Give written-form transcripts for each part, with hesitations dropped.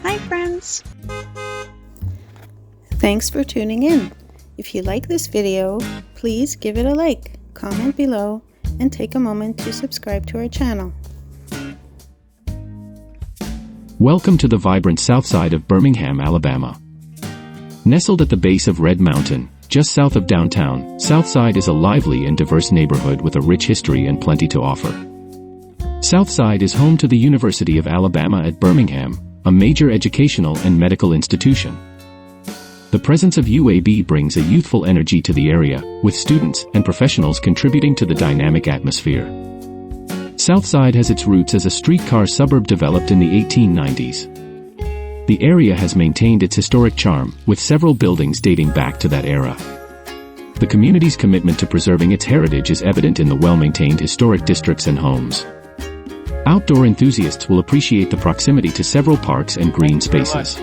Hi friends! Thanks for tuning in. If you like this video, please give it a like, comment below, and take a moment to subscribe to our channel. Welcome to the vibrant south side of Birmingham, Alabama. Nestled at the base of Red Mountain, just south of downtown, Southside is a lively and diverse neighborhood with a rich history and plenty to offer. Southside is home to the University of Alabama at Birmingham, a major educational and medical institution. The presence of UAB brings a youthful energy to the area, with students and professionals contributing to the dynamic atmosphere. Southside has its roots as a streetcar suburb developed in the 1890s. The area has maintained its historic charm, with several buildings dating back to that era. The community's commitment to preserving its heritage is evident in the well-maintained historic districts and homes. Outdoor enthusiasts will appreciate the proximity to several parks and green spaces.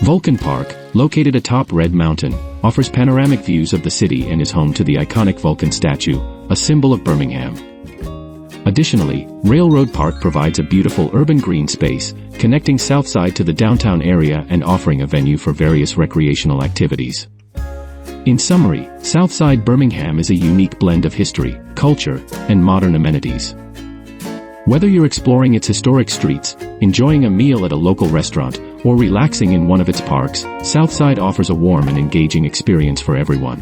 Vulcan Park, located atop Red Mountain, offers panoramic views of the city and is home to the iconic Vulcan statue, a symbol of Birmingham. Additionally, Railroad Park provides a beautiful urban green space, connecting Southside to the downtown area and offering a venue for various recreational activities. In summary, Southside Birmingham is a unique blend of history, culture, and modern amenities. Whether you're exploring its historic streets, enjoying a meal at a local restaurant, or relaxing in one of its parks, Southside offers a warm and engaging experience for everyone.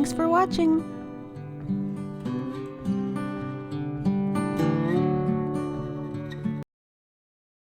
Thanks for watching!